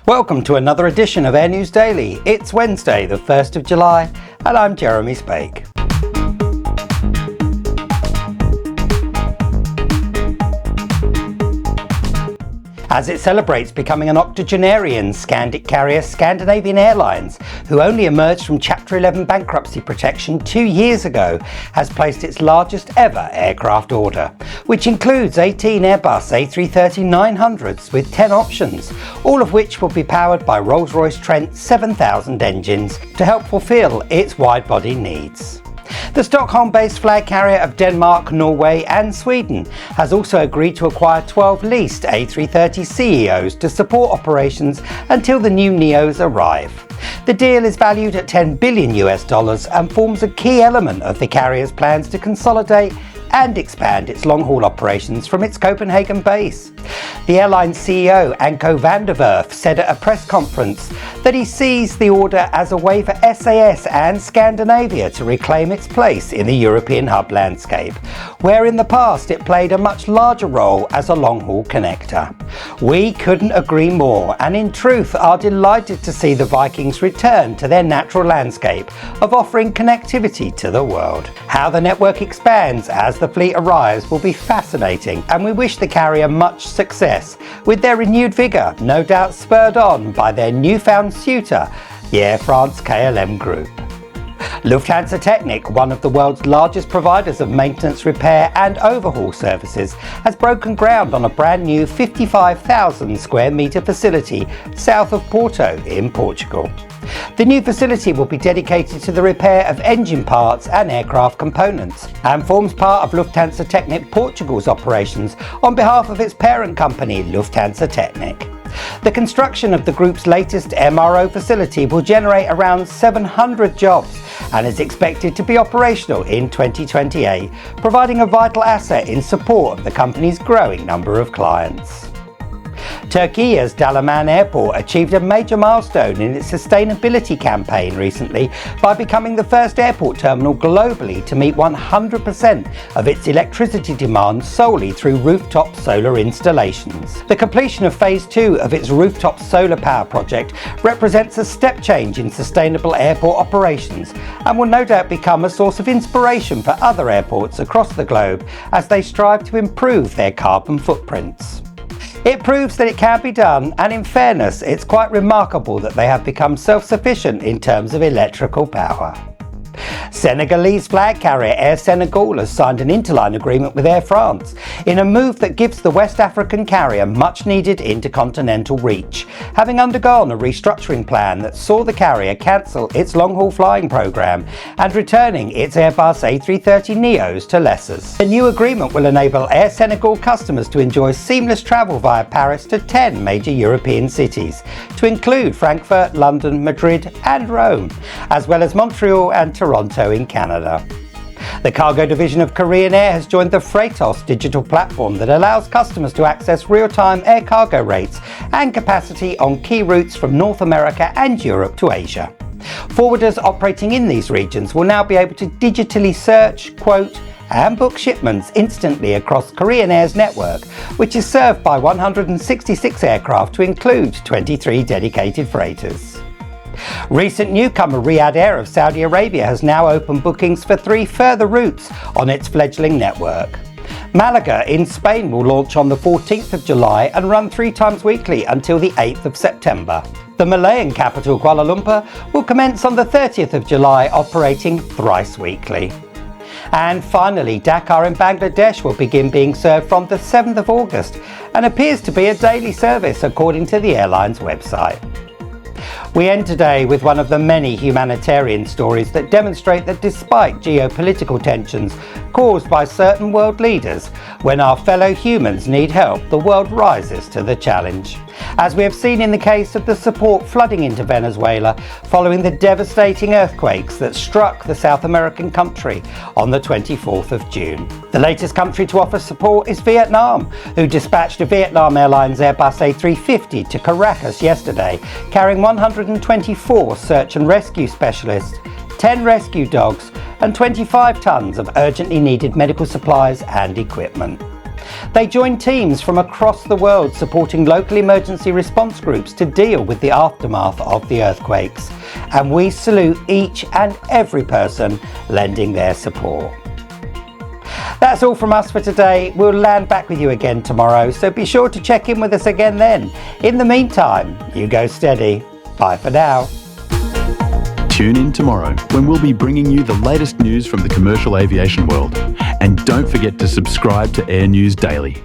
Welcome to another edition of Air News Daily. It's Wednesday, the 1st of July, and I'm Jeremy Spake. As it celebrates becoming an octogenarian, Scandic carrier Scandinavian Airlines, who only emerged from Chapter 11 bankruptcy protection 2 years ago, has placed its largest ever aircraft order, which includes 18 Airbus A330-900s with 10 options, all of which will be powered by Rolls-Royce Trent 7000 engines to help fulfill its wide-body needs. The Stockholm-based flag carrier of Denmark, Norway and Sweden has also agreed to acquire 12 leased A330ceos to support operations until the new Neos arrive. The deal is valued at $10 billion and forms a key element of the carrier's plans to consolidate and expand its long-haul operations from its Copenhagen base. The airline's CEO, Anko van der Werf, said at a press conference that he sees the order as a way for SAS and Scandinavia to reclaim its place in the European hub landscape, where in the past it played a much larger role as a long-haul connector. We couldn't agree more, and in truth are delighted to see the Vikings return to their natural landscape of offering connectivity to the world. How the network expands as the fleet arrives will be fascinating, and we wish the carrier much success with their renewed vigour, no doubt spurred on by their newfound suitor, the Air France KLM Group. Lufthansa Technik, one of the world's largest providers of maintenance, repair and overhaul services, has broken ground on a brand new 55,000 square metre facility south of Porto in Portugal. The new facility will be dedicated to the repair of engine parts and aircraft components and forms part of Lufthansa Technik Portugal's operations on behalf of its parent company, Lufthansa Technik. The construction of the group's latest MRO facility will generate around 700 jobs and is expected to be operational in 2028, providing a vital asset in support of the company's growing number of clients. Turkiye's Dalaman Airport achieved a major milestone in its sustainability campaign recently by becoming the first airport terminal globally to meet 100% of its electricity demand solely through rooftop solar installations. The completion of Phase 2 of its rooftop solar power project represents a step change in sustainable airport operations and will no doubt become a source of inspiration for other airports across the globe as they strive to improve their carbon footprints. It proves that it can be done, and in fairness, it's quite remarkable that they have become self-sufficient in terms of electrical power. Senegalese flag carrier Air Senegal has signed an interline agreement with Air France in a move that gives the West African carrier much needed intercontinental reach, having undergone a restructuring plan that saw the carrier cancel its long-haul flying program and returning its Airbus A330neos to lessors. The new agreement will enable Air Senegal customers to enjoy seamless travel via Paris to 10 major European cities, to include Frankfurt, London, Madrid and Rome, as well as Montreal and Toronto in Canada. The cargo division of Korean Air has joined the Freightos digital platform that allows customers to access real-time air cargo rates and capacity on key routes from North America and Europe to Asia. Forwarders operating in these regions will now be able to digitally search, quote, and book shipments instantly across Korean Air's network, which is served by 166 aircraft to include 23 dedicated freighters. Recent newcomer Riyadh Air of Saudi Arabia has now opened bookings for 3 further routes on its fledgling network. Malaga in Spain will launch on the 14th of July and run 3 times weekly until the 8th of September. The Malayan capital Kuala Lumpur will commence on the 30th of July, operating thrice weekly. And finally, Dakar in Bangladesh will begin being served from the 7th of August and appears to be a daily service according to the airline's website. We end today with one of the many humanitarian stories that demonstrate that despite geopolitical tensions caused by certain world leaders, when our fellow humans need help, the world rises to the challenge. As we have seen in the case of the support flooding into Venezuela following the devastating earthquakes that struck the South American country on the 24th of June. The latest country to offer support is Vietnam, who dispatched a Vietnam Airlines Airbus A350 to Caracas yesterday, carrying 124 search and rescue specialists, 10 rescue dogs and 25 tons of urgently needed medical supplies and equipment. They join teams from across the world supporting local emergency response groups to deal with the aftermath of the earthquakes. And we salute each and every person lending their support. That's all from us for today. We'll land back with you again tomorrow, so be sure to check in with us again then. In the meantime, you go steady. Bye for now. Tune in tomorrow when we'll be bringing you the latest news from the commercial aviation world. And don't forget to subscribe to Air News Daily.